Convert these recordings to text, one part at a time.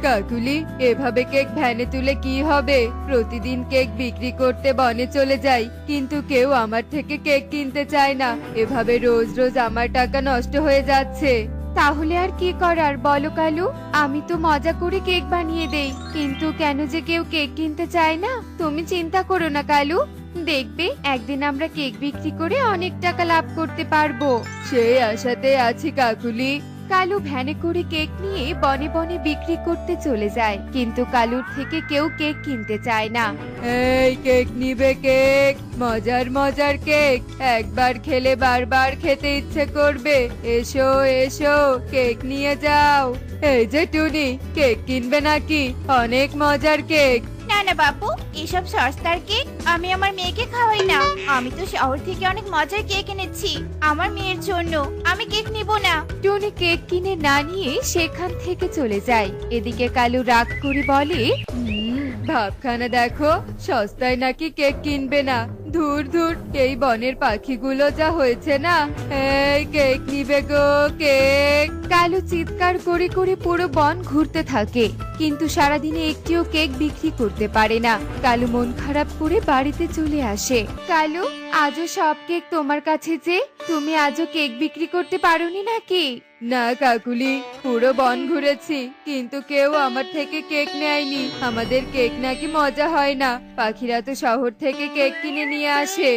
কাকুলি, এভাবে কেক ভ্যানে তুলে কি হবে? প্রতিদিন কেক বিক্রি করতে বনে চলে যাই, কিন্তু কেউ আমার থেকে কেক কিনতে চায় না। এভাবে রোজ রোজ আমার টাকা নষ্ট হয়ে যাচ্ছে। তাহলে আর কি করার বলো কালু? আমি তো মজা করে কেক বানিয়ে দেই, কিন্তু কেন যে কেউ কেক কিনতে চায় না? তুমি চিন্তা করো না কালু, দেখবে একদিন আমরা কেক বিক্রি করে অনেক টাকা লাভ করতে পারবো। সেই আশাতে আছি কাকুলি। কালু ভ্যানে করে কেক নিয়ে বনে বনে বিক্রি করতে চলে যায়, কিন্তু কালুর থেকে কেউ কেক কিনতে চায় না। এই কেক নিবে? কেক, মজার মজার কেক, একবার খেলে বারবার খেতে ইচ্ছে করবে। এসো এসো, কেক নিয়ে যাও। এই যে টুনি, কেক কিনবে নাকি? অনেক মজার কেক। না না বাপু, এসব সস্তার কেক আমি আমার মেয়েকে খাওয়াই না। আমি তো শহর থেকে অনেক মজার কেক এনেছি আমার মেয়ের জন্য। আমি কেক নিব না। টুনি কেক কিনে না নিয়ে সেখান থেকে চলে যায়। এদিকে কালু রাগ করে বলে, ভাবখানা দেখো, সস্তায় নাকি কেক কিনবে না। ধুর ধুর, এই বনের পাখিগুলো যা হয়েছে না। এই কেক নিবে গো, কেক। কালু চিৎকার করে করে পুরো বন ঘুরতে থাকে, কিন্তু সারাদিনে একটিও কেক বিক্রি করতে পারে না। কালু মন খারাপ করে বাড়িতে চলে আসে। কালু, আজও সব কেক তোমার কাছে যে, তুমি আজও কেক বিক্রি করতে পারোনি নাকি? না কাকুলি, পুরো বন ঘুরেছি, কিন্তু কেউ আমার থেকে কেক নেয়নি। আমাদের কেক নাকি মজা হয় না, পাখিরা তো শহর থেকে কেক কিনে নিয়ে আসে।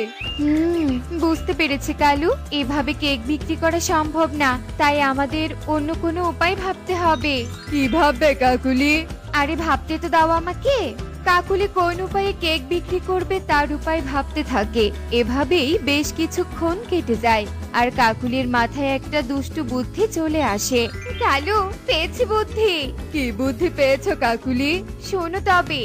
বুঝতে পেরেছি কালু, এভাবে কেক বিক্রি করা সম্ভব না, তাই আমাদের অন্য কোনো উপায় ভাবতে হবে। কি ভাববে কাকুলি? আরে ভাবতে তো দাও আমাকে। কাকুলি কোন উপায়ে কেক বিক্রি করবে তার উপায় ভাবতে থাকে। এভাবেই বেশ কিছুক্ষণ কেটে যায়, আর কাকুলির মাথায় একটা দুষ্টু বুদ্ধি চলে আসে। কালু, পেয়েছি বুদ্ধি। কি বুদ্ধি পেয়েছো কাকুলি? শোনো তবে।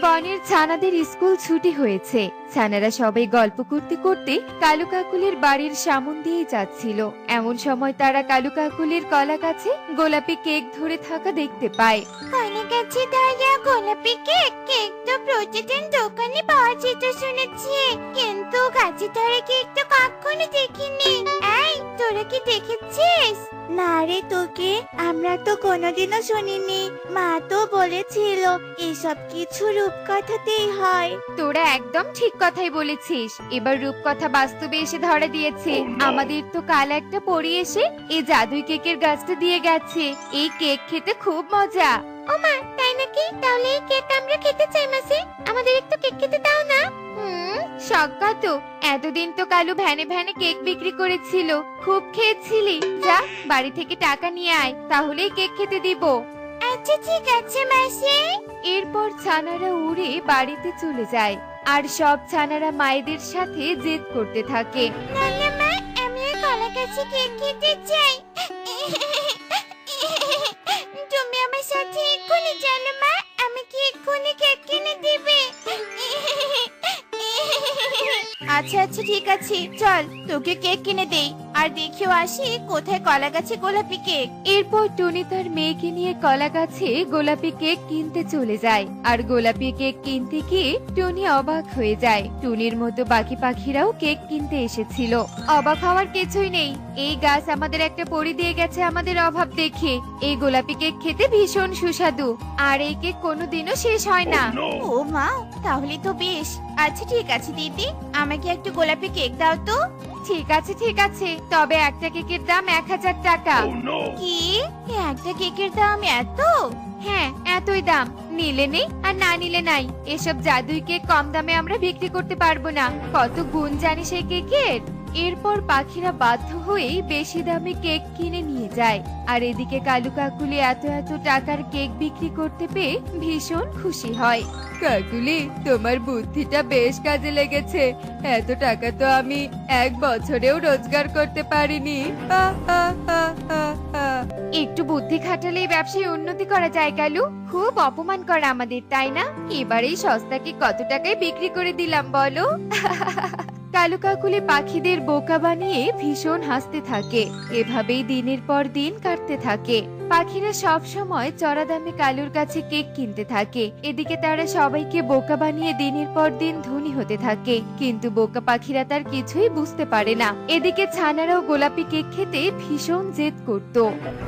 বনের ছানাদের স্কুল ছুটি হয়েছে। ছানারা সবাই গল্প করতে করতে কালু কাকুলির বাড়ির সামন দিয়ে যাচ্ছিল। এমন সময় তারা কালু কাকুলির কলা গাছে গোলাপি কেক ধরে থাকা দেখতে পায়। কলা গাছে দাঁড়িয়ে গোলাপি কেক? কেক তো প্রতিদিন দোকানে পাওয়া যেত শুনেছি, কিন্তু গাছে ধরে কেক তো কখনো দেখিনি। এই, তোরা কি দেখেছিস? না রে তোকে, আমরা তো কোনোদিনও শুনিনি। মা তো বলেছিল এসব কিছু রূপকথাতেই হয়। তোরা একদম ঠিক কথাই বলেছিস। এবার রূপকথা বাস্তবে এসে ধরা দিয়েছে। আমাদের তো কাল একটা পরী এসে এই জাদুই কেকের গাছটা দিয়ে গেছে। এই কেক খেতে খুব মজা। ও মা, তাই নাকি? তাহলে এই কেক আমরা খেতে চাই মাসি, আমাদের একটু কেক খেতে দাও না। সজ্ঞা তো, এতদিন তো কালু ভ্যানে ভ্যানে কেক বিক্রি করেছিল, খুব খেয়েছিলি। যা, বাড়ি থেকে টাকা নিয়ে আয়, তাহলেই কেক খেতে দিব। আচ্ছা ঠিক আছে মাসি। এরপর ছানারা উড়ে বাড়িতে চলে যায়, আর সব ছানারা মায়েদের সাথে জেদ করতে থাকে। না না মা, আমি ওই কলা গাছে কেক খেতে চাই। তুমি আমার সাথে এক্ষুনি চলো মা, আমাকে এক্ষুনি কেক কিনে দিবে। আচ্ছা আচ্ছা ঠিক আছে, চল তোকে কেক কিনে দেই, আর দেখিও আসি কোথায় কলা গাছে গোলাপি কেক। এরপর টুনি তার মেয়েকে নিয়ে কলা গাছে গোলাপি কেক কিনতে চলে যায়, আর গোলাপি কেক কিনতে গিয়ে টুনি অবাক হয়ে যায়। টুনির মতো বাকি পাখিরাও কেক কিনতে এসেছিল। অবাক হওয়ার কিছুই নেই, এই গাছ আমাদের একটা পরী দিয়ে গেছে আমাদের অভাব দেখে। এই গোলাপি কেক খেতে ভীষণ সুস্বাদু, আর এই কেক কোনোদিনও শেষ হয় না। ও মা, তাহলে তো বেশ। আচ্ছা ঠিক আছে দিদি, আমাকে একটু গোলাপি কেক দাও তো। ঠিক আছে ঠিক আছে, তবে একটা কেকের দাম 1000 টাকা। কি? একটা কেকের দাম এত? হ্যাঁ, এতই দাম। নিলে নেই, আর না নিলে নাই। এসব জাদুই কেক কম দামে আমরা বিক্রি করতে পারবো না। কত গুণ জানিস এই কেকের। এরপর পাখিরা বাধ্য হয়ে বেশি দামে কেক কিনে নিয়ে যায়, আর এদিকে কালু কাকুলি এত এত টাকার কেক বিক্রি করতে পেয়ে ভীষণ খুশি হয়। কাকুলি, তোমার বুদ্ধিটা বেশ কাজে লেগেছে। এত টাকা তো আমি এক বছরেও রোজগার করতে পারিনি। একটু বুদ্ধি খাটালেই ব্যবসায় উন্নতি করা যায় কালু। খুব অপমান করা আমাদের, তাই না? এবারেই সস্তাকে কত টাকায় বিক্রি করে দিলাম বলো। কালু কাকুলি পাখিদের বোকা বানিয়ে ভীষণ হাসতে থাকে। এভাবেই দিনের পর দিন কাটতে থাকে। পাখিরা সব সময় চড়া দামে কালুর কাছে কেক কিনতে থাকে। এদিকে তারা সবাইকে বোকা বানিয়ে দিনের পর দিন ধনী হতে থাকে, কিন্তু বোকা পাখিরা তার কিছুই বুঝতে পারে না। এদিকে ছানারাও গোলাপি কেক খেতে ভীষণ জেদ করত।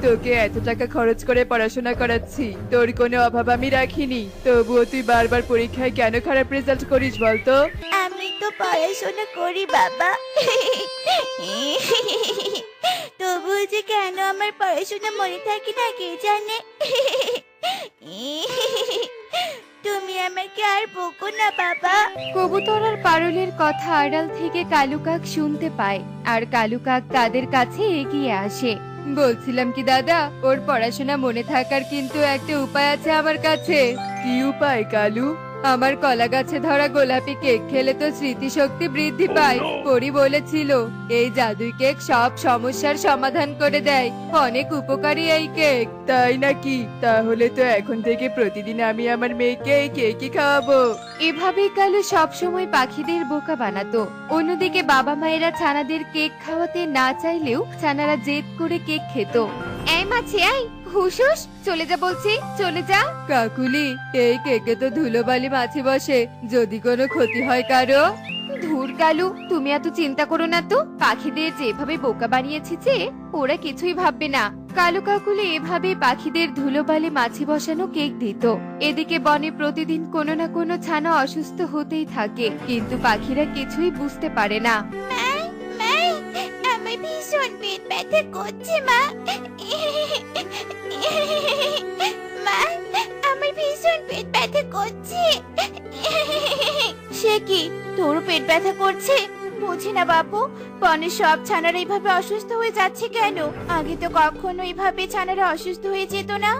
তোকে এত টাকা খরচ করে পড়াশোনা করাচ্ছি, তোর কোনো অভাব আমি রাখিনি, তবুও তুই বারবার পরীক্ষায় কেন খারাপ রেজাল্ট করিস বলতো? আমি তো পড়াশোনা করি বাবা, তবুও যে কেন আমার পড়াশোনা মনে থাকে না কে জানে। তুমি আমাকে আর বকো না বাবা। কবুতর আর পারুলের কথা আড়াল থেকে কালু কাক শুনতে পায়, আর কালু কাক তাদের কাছে এগিয়ে আসে। বলছিলাম কি দাদা, ওর পড়াশোনা মনে থাকার কিন্তু একটা উপায় আছে আমার কাছে। কি উপায় কালু? আমার কলা গাছে ধরা গোলাপি কেক খেলে তো স্মৃতিশক্তি বৃদ্ধি পায়। পরি বলেছিল এই জাদুই কেক সব সমস্যার সমাধান করে দেয়, অনেক উপকারী এই কেক। তাই নাকি? তাহলে তো এখন থেকে প্রতিদিন আমি আমার মেয়েকে এই কেকই খাওয়াবো। এভাবেই কালু সবসময় পাখিদের বোকা বানাতো। অন্যদিকে বাবা মায়েরা ছানাদের কেক খাওয়াতে না চাইলেও ছানারা জেদ করে কেক খেত। এই মাছি, এই হুশুস, চলে যা বলছি, চলে যা। কাকুলি, এই কেকে তো ধুলোবালি মাছি বসে, যদি কোনো ক্ষতি হয় কারো। ধুর কালু, তুমি এত চিন্তা করো না তো। পাখিদের যেভাবে বোকা বানিয়েছি যে ওরা কিছুই ভাববে না। কালু কাকুলি এভাবে পাখিদের ধুলোবালি মাছি বসানো কেক দিত। এদিকে বনে প্রতিদিন কোনো না কোনো ছানা অসুস্থ হতেই থাকে, কিন্তু পাখিরা কিছুই বুঝতে পারে না। আমার ভীষণ পেট ব্যথা করছে মা। মা, আমার ভীষণ পেট ব্যথা করছে। সে কি, তোর পেট ব্যথা করছে? বুঝি না বাবু, বনের সব ছানারা এইভাবে অসুস্থ হয়ে যাচ্ছে কেন? আগে তো কখনো এইভাবে ছানারা অসুস্থ হয়ে যেত না।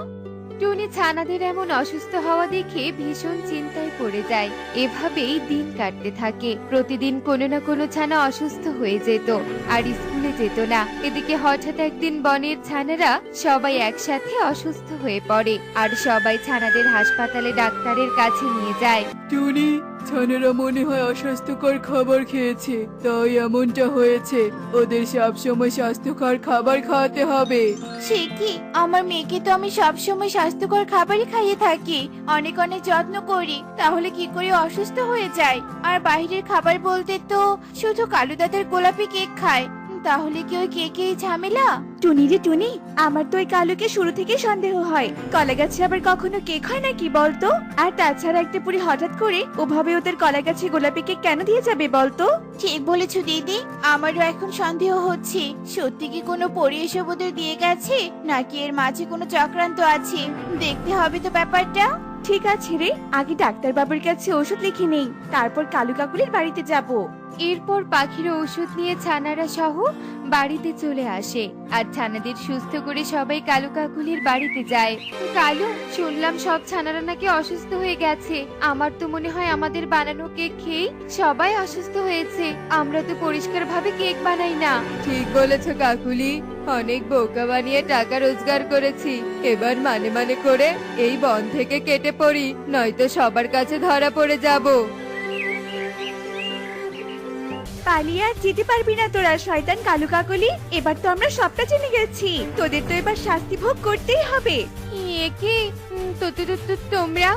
টুনি ছানাদের এমন অসুস্থ হওয়া দেখে ভীষণ চিন্তায় পড়ে যায়। এভাবেই দিন কাটতে থাকে। প্রতিদিন কোনো না কোনো ছানা অসুস্থ হয়ে যেত আর স্কুলে যেত না। এদিকে হঠাৎ একদিন বনের ছানারা সবাই একসাথে অসুস্থ হয়ে পড়ে, আর সবাই ছানাদের হাসপাতালে ডাক্তারের কাছে নিয়ে যায়। টুনি, ছানারা মনে হয় অস্বাস্থ্যকর খাবার খেয়েছে, তাই এমনটা হয়েছে। ওদের সবসময় স্বাস্থ্যকর খাবার খাওয়াতে হবে। সে কি, আমার মেয়েকে তো আমি সবসময় স্বাস্থ্যকর খাবারই খাইয়ে থাকি, অনেক অনেক যত্ন করি, তাহলে কি করে অসুস্থ হয়ে যায়? আর বাইরের খাবার বলতে তো শুধু কালু দাদার গোলাপি কেক খায়, তাহলে কি ওই কেকেই ঝামেলা? টুনি রে টুনি, আমার তো ওই কালুকে শুরু থেকে সন্দেহ হয়। কলা গাছে আবার কখনো কেক হয় নাকি বলতো? আর তাছাড়া একটা পুরি হঠাৎ করে ওভাবে ওদের কলা গাছে গোলাপি কেক কেন দিয়ে যাবে বলতো? ঠিক বলেছো দিদি, আমারও এখন সন্দেহ হচ্ছে, সত্যি কি কোনো পরি এসব ওদের দিয়ে গেছে, নাকি এর মাঝে কোনো চক্রান্ত আছে? দেখতে হবে তো ব্যাপারটা। ঠিক আছে রে, আগে ডাক্তার বাবুর কাছে ওষুধ লিখে নেই, তারপর কালু কাকুলির বাড়িতে যাব। এরপর পাখির ওষুধ নিয়ে ছানারা সহ বাড়িতে চলে আসে, আর ছানাদের সুস্থ করে সবাই কালু কাকুলির বাড়িতে যায়। কালু, শুনলাম সব ছানারা নাকি অসুস্থ হয়ে গেছে। আমার তো মনে হয় আমাদের বানানো কেক খেয়ে সবাই অসুস্থ হয়েছে। আমরা তো পরিষ্কার ভাবে কেক বানাই না। ঠিক বলেছ কাকুলি, অনেক বোকা বানিয়ে টাকা রোজগার করেছি। এবার মানে মানে করে এই বন থেকে কেটে পড়ি, নয়তো সবার কাছে ধরা পড়ে যাব। পালিয়ে আর যেতে পারবি না তোরা, শয়তান কালু কাকলি। এবার তো আমরা সবটা জেনে গেছি, তোদের তো এবার শাস্তি ভোগ করতেই হবে। এ কি, তোমরা,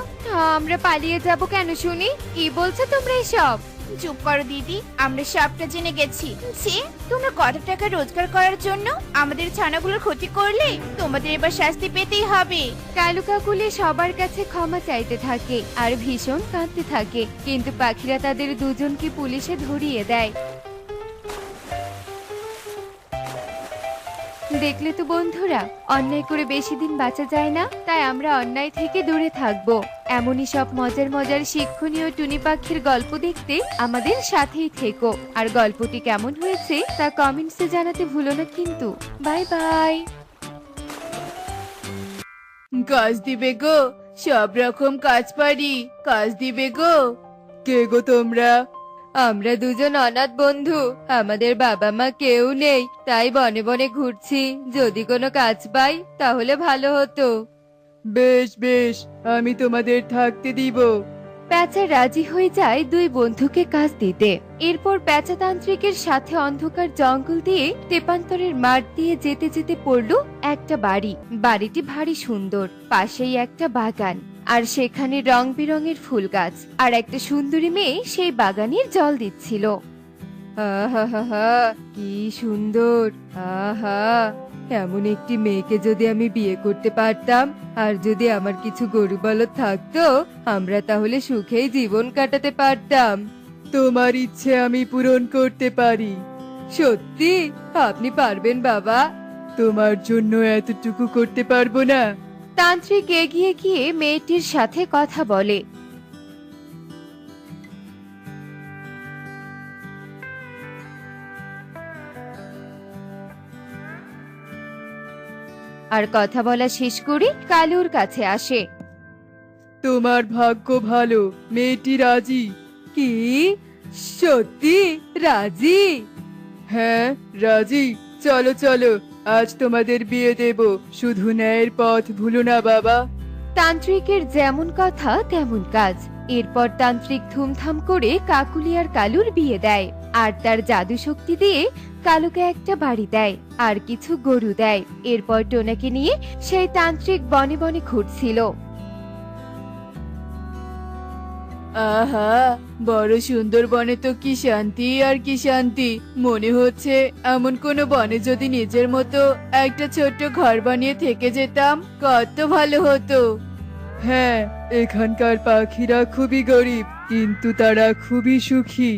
আমরা পালিয়ে যাব কেন শুনি? কি বলছো তোমরা এসব? চুপ করো দিদি, আমরা সবটা জেনে গেছি। ছি, তোমরা কত টাকা রোজগার করার জন্য আমাদের ছানাগুলোর ক্ষতি করলে, তোমাদের এবার শাস্তি পেতেই হবে। কালু কাকুলি সবার কাছে ক্ষমা চাইতে থাকে আর ভীষণ কাঁদতে থাকে, কিন্তু পাখিরা তাদের দুজনকে পুলিশে ধরিয়ে দেয়। দেখলে তো বন্ধুরা, অন্যায় করে বেশি দিন বাঁচা যায় না, তাই আমরা অন্যায় থেকে দূরে থাকবো। এমনই সব মজার মজার শিক্ষণীয় টুনি পাখির গল্প দেখতে আমাদের সাথেই থেকো। আর গল্পটি কেমন হয়েছে তা কমেন্টসে জানাতে ভুলো না কিন্তু। Bye bye. কাজ দিবে গো, সব রকম কাজ পারি, কাজ দিবে গো। কে গো তোমরা? আমরা দুজন অনাথ বন্ধু, আমাদের বাবা মা কেউ নেই, তাই বনে বনে ঘুরছি। যদি কোনো কাজ পাই তাহলে ভালো হতো। বেশ বেশ, আমি তোমাদের থাকতে দিব। প্যাঁচা রাজি হয়ে যায় দুই বন্ধুকে কাজ দিতে। এরপর প্যাঁচা তান্ত্রিকের সাথে অন্ধকার জঙ্গল দিয়ে তেপান্তরের মাঠ দিয়ে যেতে যেতে পড়ল একটা বাড়ি। বাড়িটি ভারী সুন্দর, পাশেই একটা বাগান, আর সেখানে রং বেরঙের ফুল গাছ, আর একটা সুন্দরী মেয়ে সেই বাগানের জল দিচ্ছিল। আহা, কি সুন্দর! আহা, এমন একটি মেয়েকে যদি আমি বিয়ে করতে পারতাম, আর যদি আমার কিছু গরু বলদ থাকতো, আমরা তাহলে সুখেই জীবন কাটাতে পারতাম। তোমার ইচ্ছে আমি পূরণ করতে পারি। সত্যি? আপনি পারবেন বাবা? তোমার জন্য এতটুকু করতে পারবো না? তান্ত্রিক এগিয়ে গিয়ে মেয়েটির সাথে কথা বলে। আর কথা বলা শেষ করে কালুর কাছে আসে। তোমার ভাগ্য ভালো, মেয়েটি রাজি। কি? সত্যি রাজি? হ্যাঁ রাজি। চলো চলো, আজ তোমাদের বিয়ে দেব। শুধু ন্যায়ের পথ ভুলো না বাবা। তান্ত্রিকের যেমন কথা তেমন কাজ। এরপর তান্ত্রিক ধুমধাম করে কাকুলি আর কালুর বিয়ে দেয়, আর তার জাদু শক্তি দিয়ে কালুকে একটা বাড়ি দেয় আর কিছু গরু দেয়। এরপর টোনাকে নিয়ে সেই তান্ত্রিক বনে বনে ঘুরছিল। আহা, বড় সুন্দর বনে তো কি শান্তি আর কি শান্তি! মনে হচ্ছে এমন কোন বনে যদি নিজের মতো একটা ছোট্ট ঘর বানিয়ে থেকে যেতাম, কত ভালো হতো। হ্যাঁ, এখানকার পাখিরা খুবই গরিব, কিন্তু তারা খুবই সুখী।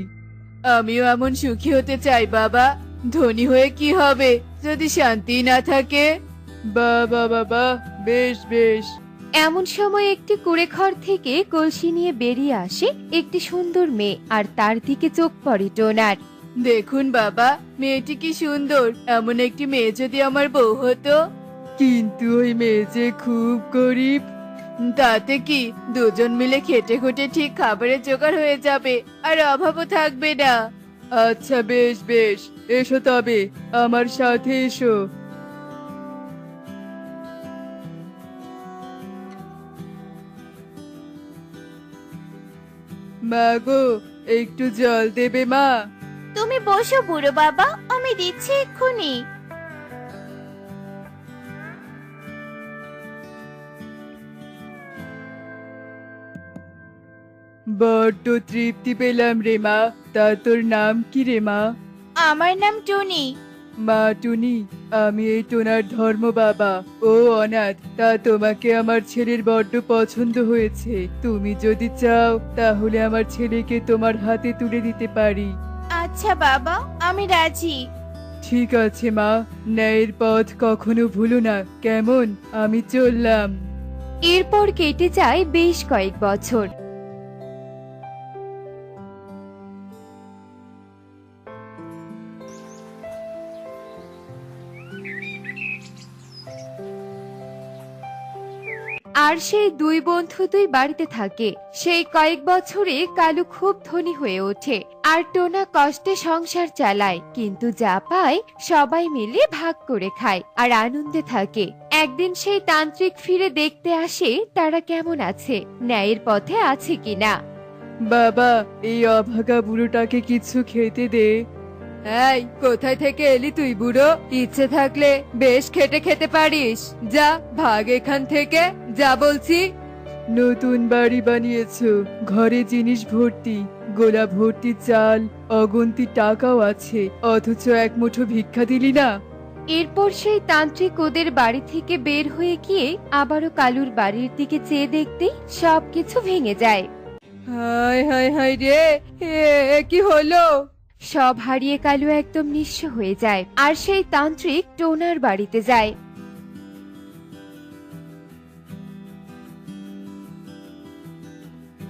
আমিও এমন সুখী হতে চাই বাবা। ধনী হয়ে কি হবে যদি শান্তি না থাকে? বাবা বাবা, বেশ বেশ। এমন সময় একটি কুঁড়ে ঘর থেকে কলসি নিয়ে বেরিয়ে আসে একটি সুন্দর মেয়ে, আর তার দিকে চোখ পড়ে টোনার। দেখুন বাবা, মেয়েটি কি সুন্দর! এমন একটি মেয়ে যদি আমার বউ হতো। কিন্তু ওই মেয়ে যে খুব গরিব। তাতে কি, দুজন মিলে খেটে খুঁটে ঠিক খাবারের জোগাড় হয়ে যাবে, আর অভাবও থাকবে না। আচ্ছা বেশ বেশ, এসো তবে আমার সাথে এসো। মা গো, একটু জল দেবে মা? তুমি বসো বুড়ো বাবা, আমি দিচ্ছি এক্ষুনি। বড্ড তৃপ্তি পেলাম রে মা। তা তোর নাম কি রে মা? আমার নাম টুনি। মা টুনি, আমি এই টোনার ধর্ম বাবা। ও অনাথ, তা তোমাকে আমার ছেলের বড্ড পছন্দ হয়েছে। তুমি যদি চাও তাহলে আমার ছেলেকে তোমার হাতে তুলে দিতে পারি। আচ্ছা বাবা, আমি রাজি। ঠিক আছে মা, ন্যায়ের পথ কখনো ভুলো না, কেমন? আমি চললাম। এরপর কেটে যায় বেশ কয়েক বছর। আর সেই দুই বন্ধু দুই বাড়িতে থাকে। সেই কয়েক বছরে কালু খুব ধনী হয়ে ওঠে, আর টোনা কষ্টে সংসার চালায়, কিন্তু যা পায় সবাই মিলে ভাগ করে খায় আর আনন্দে থাকে। একদিন সেই তান্ত্রিক ফিরে দেখতে আসে তারা কেমন আছে, ন্যায়ের পথে আছে কিনা। বাবা, এই অভাগা বুড়োটাকে কিছু খেতে দে। এই, কোথায় থেকে এলি তুই বুড়ো? ইচ্ছে থাকলে বেশ খেটে খেতে পারিস। যা, ভাগ এখান থেকে, যা বলছি। নতুন বাড়ি বানিয়েছো, ঘরে জিনিস ভর্তি, গোলা ভর্তি চাল, অগুন্তি টাকাও আছে, অথচ এক মুঠো ভিক্ষা দিলি না। এরপর সেই তান্ত্রিক ওদের বাড়ি থেকে বের হয়ে গিয়ে আবারও কালুর বাড়ির দিকে চেয়ে দেখতে সবকিছু ভেঙে যায়। হায় হায় হায় রে, কি হলো? সব হারিয়ে কালু একদম নিঃস্ব হয়ে যায়, আর সেই তান্ত্রিক টোনার বাড়িতে যায়।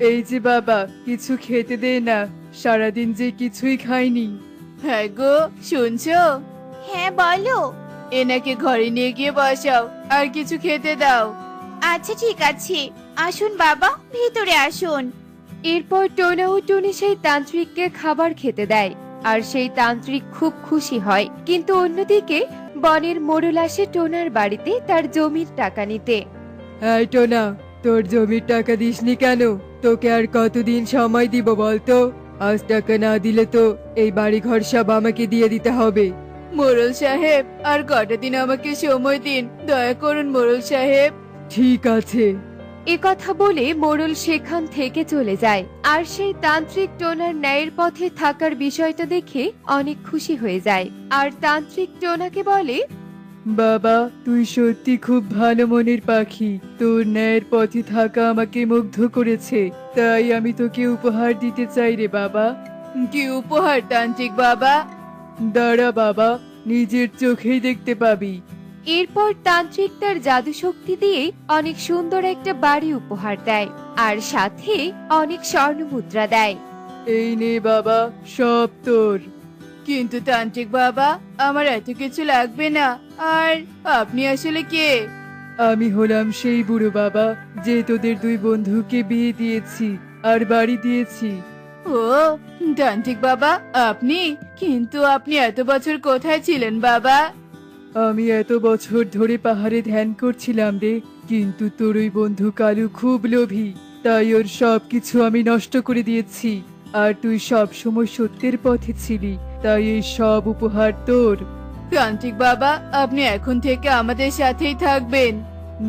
এই যে বাবা, কিছু খেতে দে না, সারাদিন যে কিছুই খাইনি। হ্যাঁ গো, শুনছো? হ্যাঁ বলো। এনাকে ঘরে নিয়ে গিয়ে বসাও, আর কিছু খেতে দাও। আচ্ছা ঠিক আছে, আসুন বাবা, ভিতরে আসুন। এরপর টোনা ও টুনি সেই তান্ত্রিককে খাবার খেতে দেয়, আর সেই তান্ত্রিক খুব খুশি হয়। কিন্তু অন্যদিকে বনের মোড়ল আসে টোনার বাড়িতে তার জমির টাকা নিতে। এই টোনা, তোর জমির টাকা দিসনি কেন? তোকে আর কতদিন সময় দিব বলতো? আজ টাকা না দিলে তো এই বাড়ি ঘর সব আমাকে দিয়ে দিতে হবে। মোড়ল সাহেব, আর কটা দিন আমাকে সময় দিন, দয়া করুন মোড়ল সাহেব। ঠিক আছে। এ কথা বলে মোড়ল সেখান থেকে চলে যায়। আর সেই তান্ত্রিক টোনার ন্যায়ের পথে থাকার বিষয়টা দেখে অনেক খুশি হয়ে যায়। আর তান্ত্রিক টোনাকে বলে, বাবা, তুই সত্যি খুব ভালো মনের পাখি। তোর ন্যায়ের পথে থাকা আমাকে মুগ্ধ করেছে, তাই আমি তোকে উপহার দিতে চাই রে বাবা। কি উপহার তান্ত্রিক বাবা? দাঁড়া বাবা, নিজের চোখেই দেখতে পাবি। এরপর তান্ত্রিক তার জাদু শক্তি দিয়ে অনেক সুন্দর একটা বাড়ি উপহার দেয় আর সাথে অনেক স্বর্ণ মুদ্রা দেয়। এই নে বাবা, সব তোর। কিন্তু তান্ত্রিক বাবা, আমার এত কিছু লাগবে না। আর আপনি আসলে কে? আমি হলাম সেই বুড়ো বাবা, যে তোদের দুই বন্ধুকে বিয়ে দিয়েছি আর বাড়ি দিয়েছি। ও তান্ত্রিক বাবা, আপনি? কিন্তু আপনি এত বছর কোথায় ছিলেন বাবা? আমি এত বছর ধরে পাহাড়ে ধ্যান করছিলাম রে, কিন্তু তোর ওই বন্ধু কালু খুব লোভী, তাই ওর সবকিছু আমি নষ্ট করে দিয়েছি। আর তুই সব সময় সত্যের পথে ছিলি, তাই এই সব উপহার তোর। তান্ত্রিক বাবা, আপনি এখন থেকে আমাদের সাথেই থাকবেন।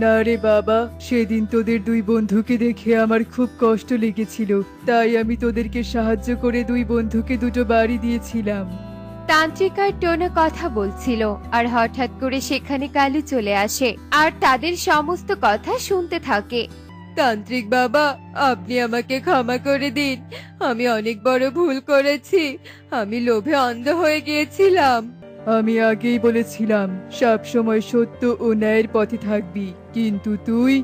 না রে বাবা, সেদিন তোদের দুই বন্ধুকে দেখে আমার খুব কষ্ট লেগেছিল, তাই আমি তোদেরকে সাহায্য করে দুই বন্ধুকে দুটো বাড়ি দিয়েছিলাম। তান্ত্রিক আর টোনা কথা বলছিল আর হঠাৎ করে সেখানে কালু চলে আসে আর তাদের সমস্ত কথা শুনতে থাকে। তান্ত্রিক বাবা, আপনি আমাকে ক্ষমা করে দিন। আমি অনেক বড় ভুল করেছি। আমি লোভে অন্ধ হয়ে গিয়েছিলাম। আমি আগেই বলেছিলাম সব সময় সত্য ও ন্যায়ের পথে থাকবি, কিন্তু তুই।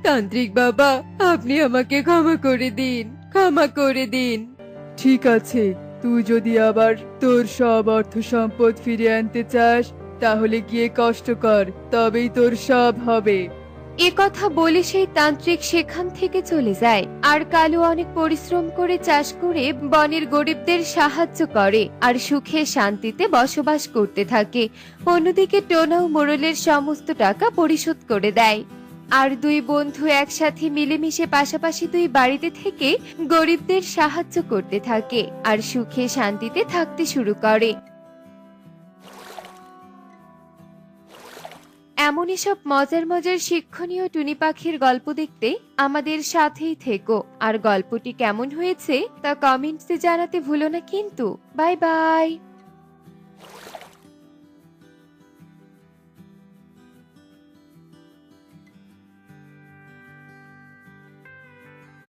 তান্ত্রিক বাবা, আপনি আমাকে ক্ষমা করে দিন, ক্ষমা করে দিন। ঠিক আছে, তুই যদি আবার তোর সব অর্থ সম্পদ ফিরে আনতে চাস, তাহলে গিয়ে কষ্ট কর, তবেই তোর সব হবে। এ কথা বলে সেই তান্ত্রিক সেখান থেকে চলে যায়। আর কালু অনেক পরিশ্রম করে চাষ করে বনের গরিবদের সাহায্য করে আর সুখে শান্তিতে বসবাস করতে থাকে। অন্যদিকে টোনা ও মোড়লের সমস্ত টাকা পরিশোধ করে দেয়। আর দুই বন্ধু একসাথে মিলেমিশে পাশাপাশি দুই বাড়িতে থেকে গরিবদের সাহায্য করতে থাকে আর সুখে শান্তিতে থাকতে শুরু করে। এমনই সব মজার মজার শিক্ষণীয় টুনি পাখির গল্প দেখতে আমাদের সাথেই থেকো। আর গল্পটি কেমন হয়েছে তা কমেন্টসে জানাতে ভুলো না কিন্তু। Bye bye.